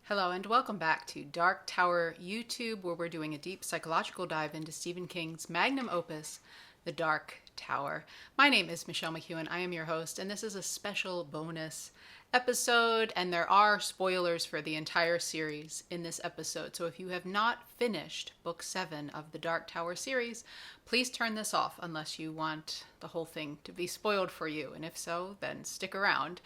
Hello and welcome back to Dark Tower YouTube, where we're doing a deep psychological dive into Stephen King's magnum opus, The Dark Tower. My name is Michelle McEwen. I am your host, and this is a special bonus episode, and there are spoilers for the entire series in this episode. So if you have not finished Book 7 of the Dark Tower series, please turn this off unless you want the whole thing to be spoiled for you. And if so, then stick around.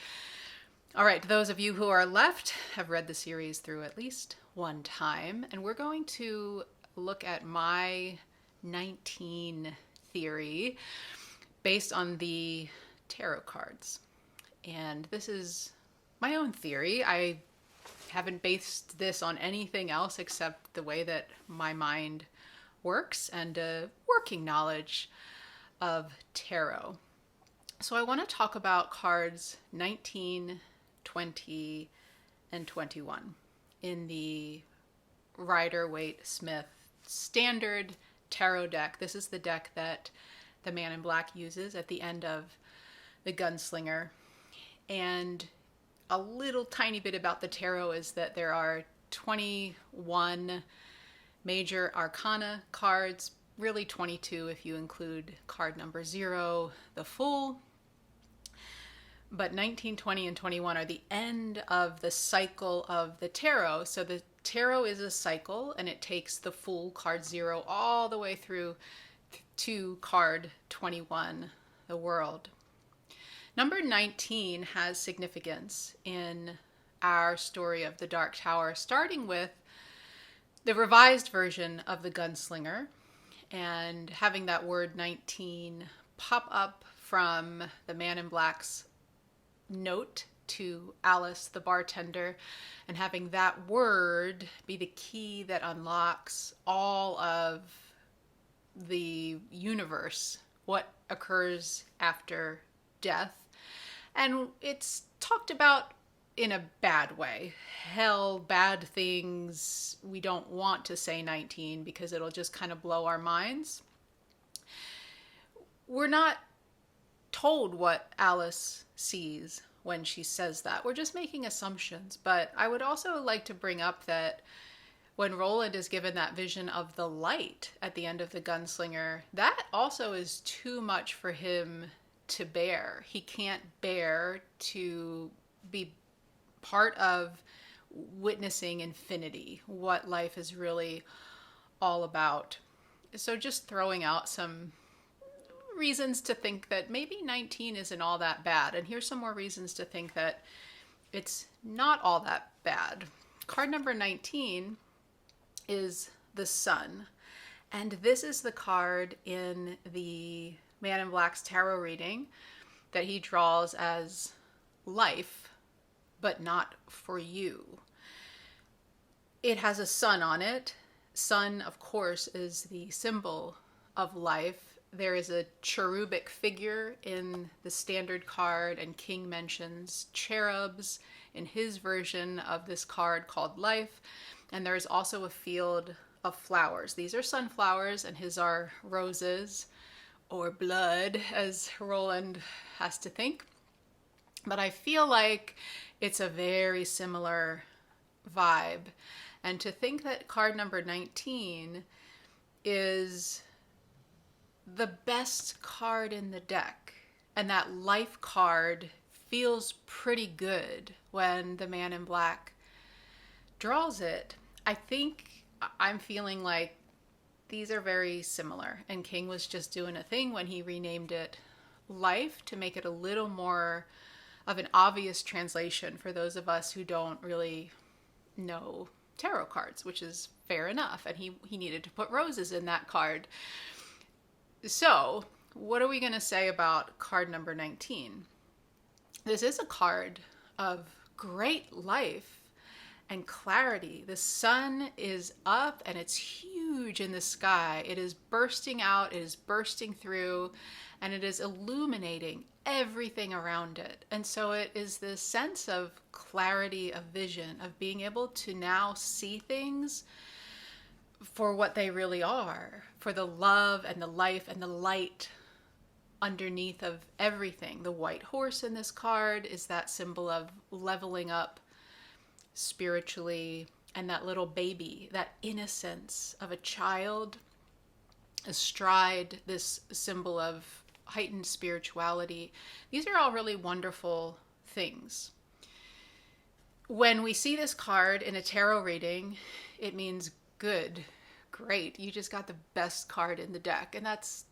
All right, those of you who are left have read the series through at least one time, and we're going to look at my 19 theory based on the tarot cards. And this is my own theory. I haven't based this on anything else except the way that my mind works and a working knowledge of tarot. So I want to talk about cards 19, 20, and 21 in the Rider-Waite-Smith standard tarot deck. This is the deck that the Man in Black uses at the end of the Gunslinger. And a little tiny bit about the tarot is that there are 21 major arcana cards, really 22 if you include card number 0, the Fool. But 19, 20, and 21 are the end of the cycle of the tarot. So the tarot is a cycle, and it takes the Fool, card 0, all the way through to card 21, the World. Number 19 has significance in our story of the Dark Tower, starting with the revised version of the Gunslinger and having that word 19 pop up from the Man in Black's note to Alice, the bartender, and having that word be the key that unlocks all of the universe, what occurs after death. And it's talked about in a bad way. Hell, bad things. We don't want to say 19 because it'll just kind of blow our minds. We're not told what Alice sees when she says that. We're just making assumptions. But I would also like to bring up that when Roland is given that vision of the light at the end of the Gunslinger, that also is too much for him to bear. He can't bear to be part of witnessing infinity, what life is really all about. So just throwing out some reasons to think that maybe 19 isn't all that bad. And here's some more reasons to think that it's not all that bad. Card number 19 is the Sun. And this is the card in the Man in Black's tarot reading that he draws as life, but not for you. It has a sun on it. Sun, of course, is the symbol of life. There is a cherubic figure in the standard card, and King mentions cherubs in his version of this card called Life. And there is also a field of flowers. These are sunflowers, and his are roses, or blood, as Roland has to think. But I feel like it's a very similar vibe. And to think that card number 19 is the best card in the deck, and that life card feels pretty good when the Man in Black draws it. I think I'm feeling like these are very similar, and King was just doing a thing when he renamed it Life to make it a little more of an obvious translation for those of us who don't really know tarot cards, which is fair enough. And he needed to put roses in that card. So what are we going to say about card number 19? This is a card of great life and clarity. The sun is up and it's huge in the sky. It is bursting out, it is bursting through, and it is illuminating everything around it. And so it is this sense of clarity of vision, of being able to now see things for what they really are, for the love and the life and the light underneath of everything. The white horse in this card is that symbol of leveling up spiritually, and that little baby, that innocence of a child astride this symbol of heightened spirituality. These are all really wonderful things. When we see this card in a tarot reading, it means good, great. You just got the best card in the deck. And that's,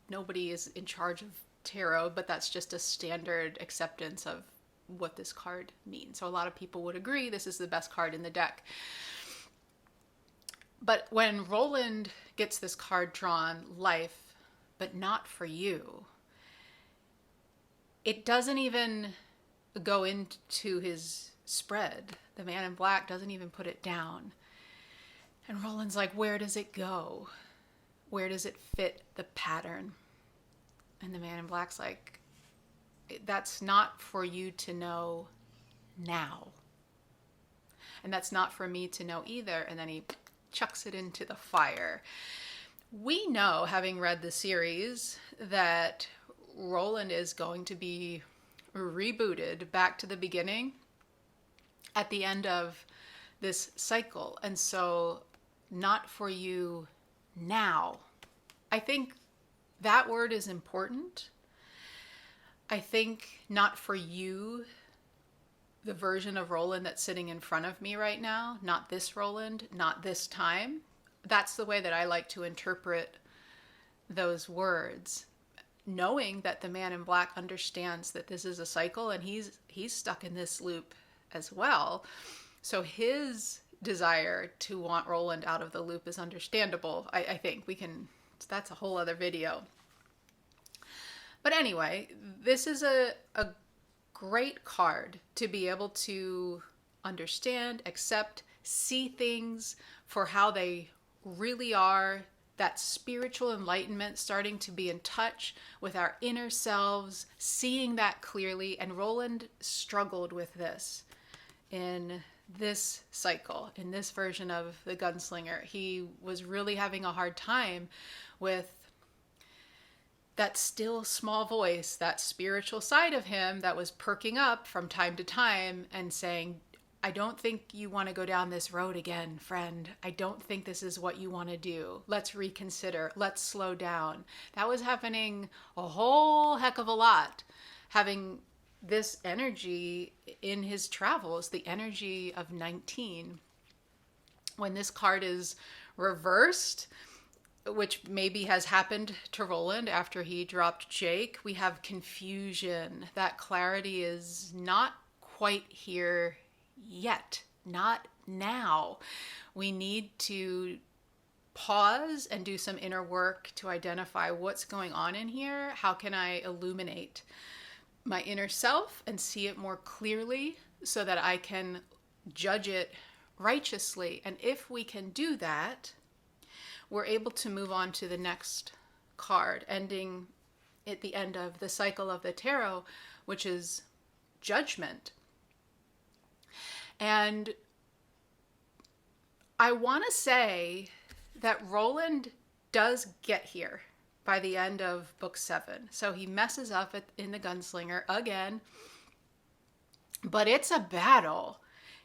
nobody is in charge of tarot, but that's just a standard acceptance of what this card means. So a lot of people would agree this is the best card in the deck. But when Roland gets this card drawn, life, but not for you, it doesn't even go into his spread. The man in black doesn't even put it down. And Roland's like, where does it go? Where does it fit the pattern? And the man in black's like, that's not for you to know now. And that's not for me to know either. And then he chucks it into the fire. We know, having read the series, that Roland is going to be rebooted back to the beginning at the end of this cycle. And so, not for you now. I think that word is important. I think not for you, the version of Roland that's sitting in front of me right now, not this Roland, not this time. That's the way that I like to interpret those words, knowing that the man in black understands that this is a cycle and he's stuck in this loop as well. So his desire to want Roland out of the loop is understandable. I think we can, that's a whole other video. But anyway, this is a great card to be able to understand, accept, see things for how they really are, that spiritual enlightenment, starting to be in touch with our inner selves, seeing that clearly. And Roland struggled with this in this cycle, in this version of the Gunslinger. He was really having a hard time with that still small voice, that spiritual side of him that was perking up from time to time and saying, I don't think you want to go down this road again, friend. I don't think this is what you want to do. Let's reconsider. Let's slow down. That was happening a whole heck of a lot. Having this energy in his travels, the energy of 19. When this card is reversed, which maybe has happened to Roland after he dropped Jake, we have confusion. That clarity is not quite here yet, not now. We need to pause and do some inner work to identify what's going on in here. How can I illuminate my inner self and see it more clearly so that I can judge it righteously? And if we can do that, we're able to move on to the next card, ending at the end of the cycle of the tarot, which is Judgment. And I want to say that Roland does get here by the end of book 7. So he messes up in the Gunslinger again, but it's a battle.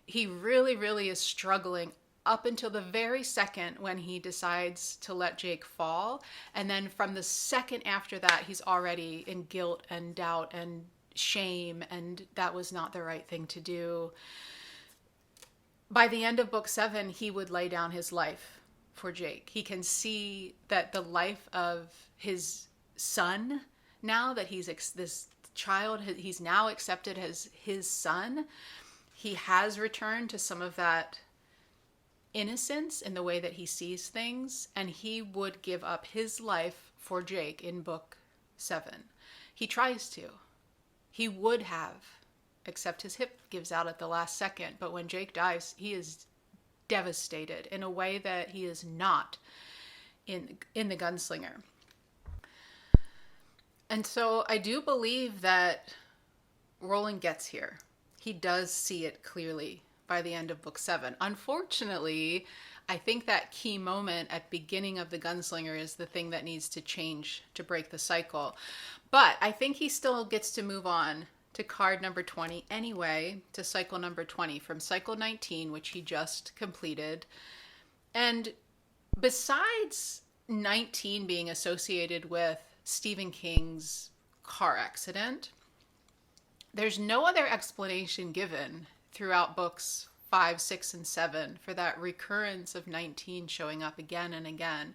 He really, really is struggling up until the very second when he decides to let Jake fall. And then from the second after that, he's already in guilt and doubt and shame, and that was not the right thing to do. By the end of book 7, he would lay down his life for Jake. He can see that the life of his son, now that he's this child, he's now accepted as his son, he has returned to some of that innocence in the way that he sees things, and he would give up his life for Jake in book 7. He tries to. He would have, except his hip gives out at the last second. But when Jake dies, he is devastated in a way that he is not in the Gunslinger. And so I do believe that Roland gets here. He does see it clearly by the end of book 7. Unfortunately, I think that key moment at beginning of the Gunslinger is the thing that needs to change to break the cycle. But I think he still gets to move on to card number 20 anyway, to cycle number 20 from cycle 19, which he just completed. And besides 19 being associated with Stephen King's car accident, there's no other explanation given throughout books 5, 6, and 7 for that recurrence of 19 showing up again and again.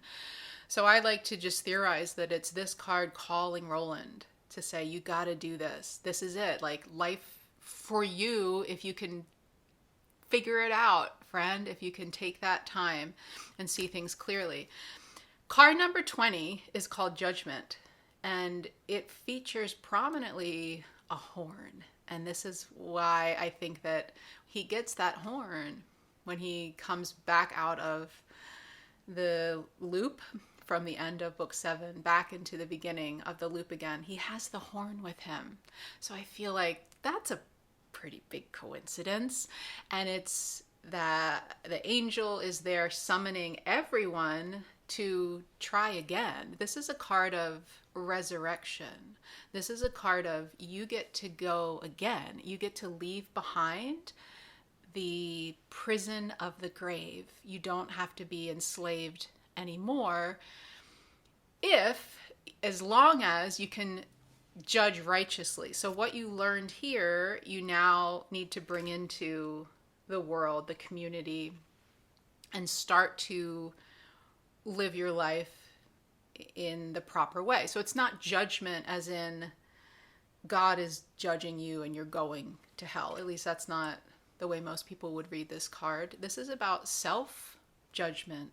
So I like to just theorize that it's this card calling Roland to say, you got to do this. This is it. Like, life for you, if you can figure it out, friend, if you can take that time and see things clearly. Card number 20 is called Judgment, and it features prominently a horn. And this is why I think that he gets that horn when he comes back out of the loop from the end of book 7 back into the beginning of the loop again. He has the horn with him. So I feel like that's a pretty big coincidence. And it's that the angel is there summoning everyone to try again. This is a card of resurrection. This is a card of you get to go again. You get to leave behind the prison of the grave. You don't have to be enslaved anymore, as long as you can judge righteously. So what you learned here, you now need to bring into the world, the community, and start to live your life in the proper way. So it's not judgment as in God is judging you and you're going to hell. At least that's not the way most people would read this card. This is about self-judgment,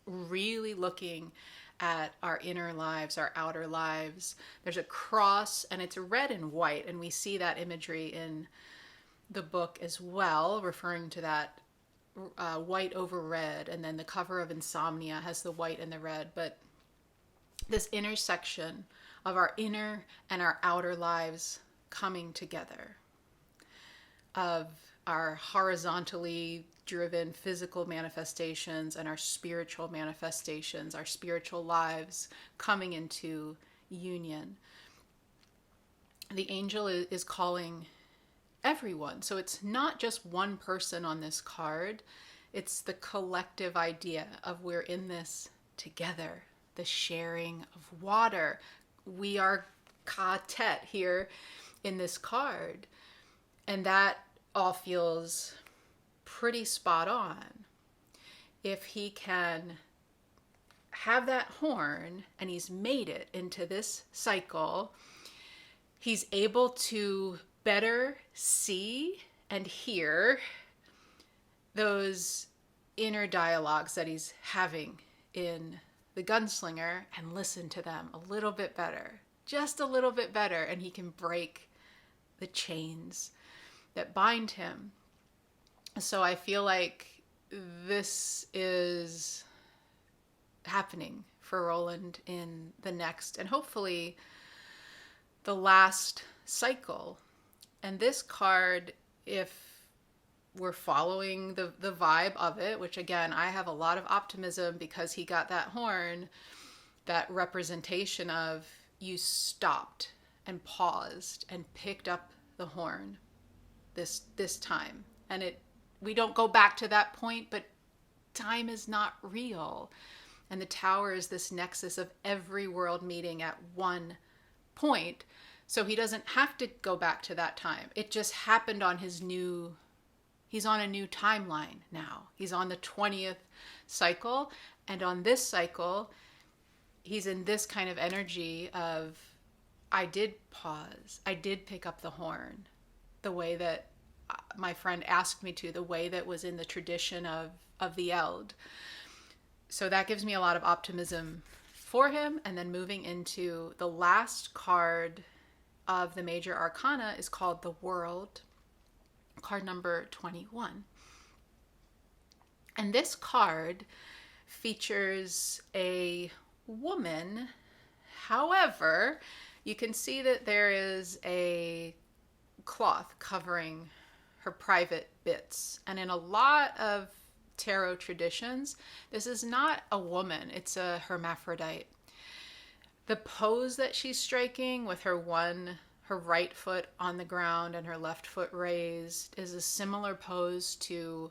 really looking at our inner lives, our outer lives. There's a cross, and it's red and white, and we see that imagery in the book as well, referring to that white over red, and then the cover of Insomnia has the white and the red. But this intersection of our inner and our outer lives coming together, of our horizontally driven physical manifestations and our spiritual manifestations, our spiritual lives coming into union. The angel is calling everyone. So it's not just one person on this card. It's the collective idea of we're in this together. The sharing of water. We are ka-tet here in this card. And that all feels pretty spot on. If he can have that horn and he's made it into this cycle, he's able to better see and hear those inner dialogues that he's having in the gunslinger and listen to them a little bit better, just a little bit better, and he can break the chains that bind him. So I feel like this is happening for Roland in the next and hopefully the last cycle. And this card, if we're following the vibe of it, which again, I have a lot of optimism because he got that horn, that representation of you stopped and paused and picked up the horn this time. And we don't go back to that point, but time is not real. And the tower is this nexus of every world meeting at one point. So he doesn't have to go back to that time. It just happened on he's on a new timeline now. He's on the 20th cycle. And on this cycle, he's in this kind of energy of, I did pause. I did pick up the horn the way that my friend asked me to, the way that was in the tradition of the Eld. So that gives me a lot of optimism for him. And then moving into the last card of the major arcana is called the World, card number 21. And this card features a woman. However, you can see that there is a cloth covering her private bits. And in a lot of tarot traditions, this is not a woman, it's a hermaphrodite. The pose that she's striking with her her right foot on the ground and her left foot raised, is a similar pose to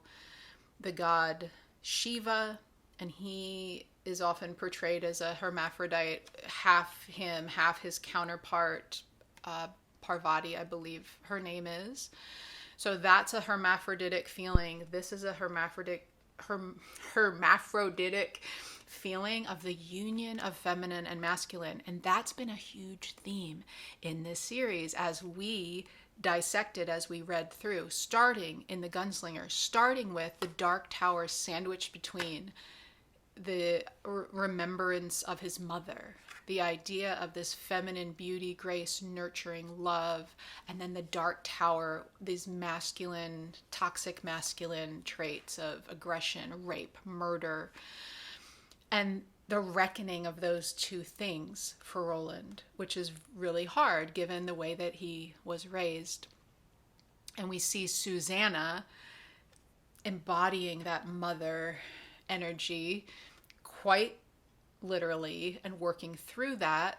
the god Shiva, and he is often portrayed as a hermaphrodite, half him, half his counterpart, Parvati, I believe her name is. So that's a hermaphroditic feeling. This is a hermaphroditic feeling of the union of feminine and masculine. And that's been a huge theme in this series as we dissected, as we read through, starting in the Gunslinger, starting with the Dark Tower sandwiched between the remembrance of his mother, the idea of this feminine beauty, grace, nurturing, love, and then the Dark Tower, these masculine, toxic masculine traits of aggression, rape, murder, and the reckoning of those two things for Roland, which is really hard given the way that he was raised. And we see Susanna embodying that mother energy quite literally and working through that.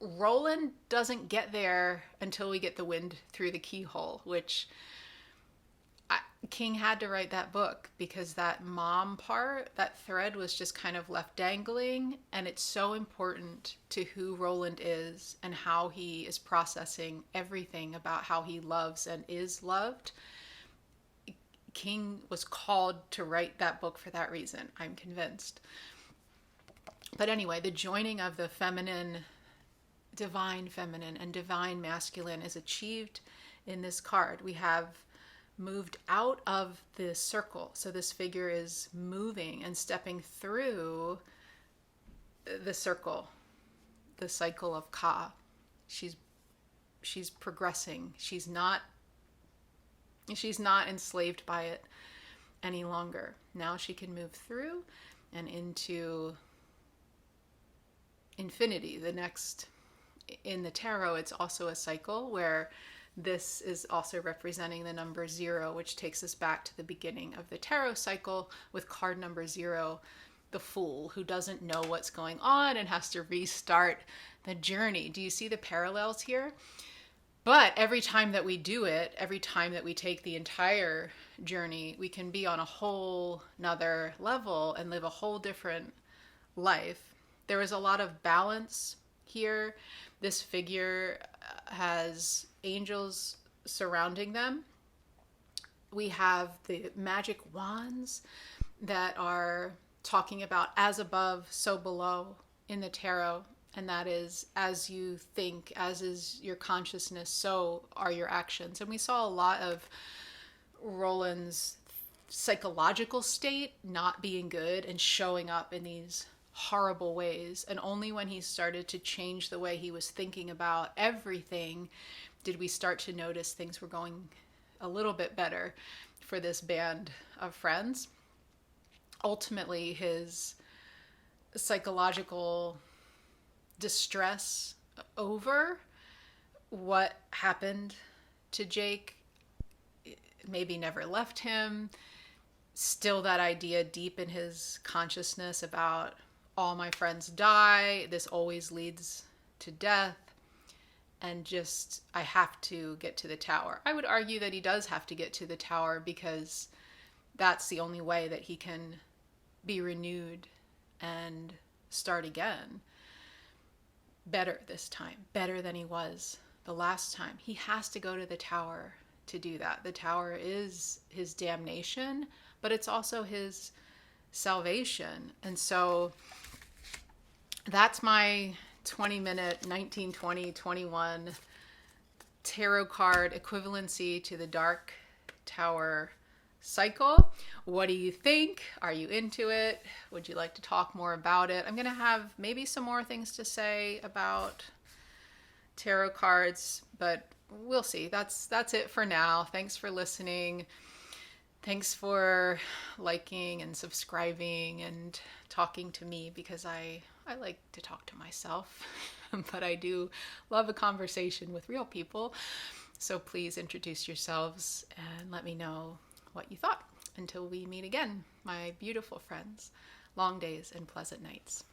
Roland doesn't get there until we get the wind through the keyhole, which King had to write that book because that mom part, that thread was just kind of left dangling, and it's so important to who Roland is and how he is processing everything about how he loves and is loved. King was called to write that book for that reason, I'm convinced. But anyway, the joining of the divine feminine and divine masculine is achieved in this card. We have moved out of the circle. So this figure is moving and stepping through the circle, the cycle of Ka. She's progressing. She's not enslaved by it any longer. Now she can move through and into infinity. The next, in the tarot, it's also a cycle where this is also representing the number 0, which takes us back to the beginning of the tarot cycle with card number 0, the Fool, who doesn't know what's going on and has to restart the journey. Do you see the parallels here? But every time that we do it, every time that we take the entire journey, we can be on a whole nother level and live a whole different life. There is a lot of balance here. This figure has angels surrounding them. We have the magic wands that are talking about as above, so below in the tarot. And that is, as you think, as is your consciousness, so are your actions. And we saw a lot of Roland's psychological state not being good and showing up in these horrible ways. And only when he started to change the way he was thinking about everything did we start to notice things were going a little bit better for this band of friends. Ultimately, his psychological distress over what happened to Jake maybe never left him. Still that idea deep in his consciousness about all my friends die, this always leads to death, and just I have to get to the tower. I would argue that he does have to get to the tower because that's the only way that he can be renewed and start again. Better this time, better than he was the last time. He has to go to the tower to do that. The tower is his damnation, but it's also his salvation. And so that's my 20-minute 1920-21 tarot card equivalency to the Dark Tower cycle. What do you think? Are you into it? Would you like to talk more about it? I'm going to have maybe some more things to say about tarot cards, but we'll see. That's it for now. Thanks for listening. Thanks for liking and subscribing and talking to me, because I like to talk to myself, but I do love a conversation with real people. So please introduce yourselves and let me know what you thought. Until we meet again, my beautiful friends, long days and pleasant nights.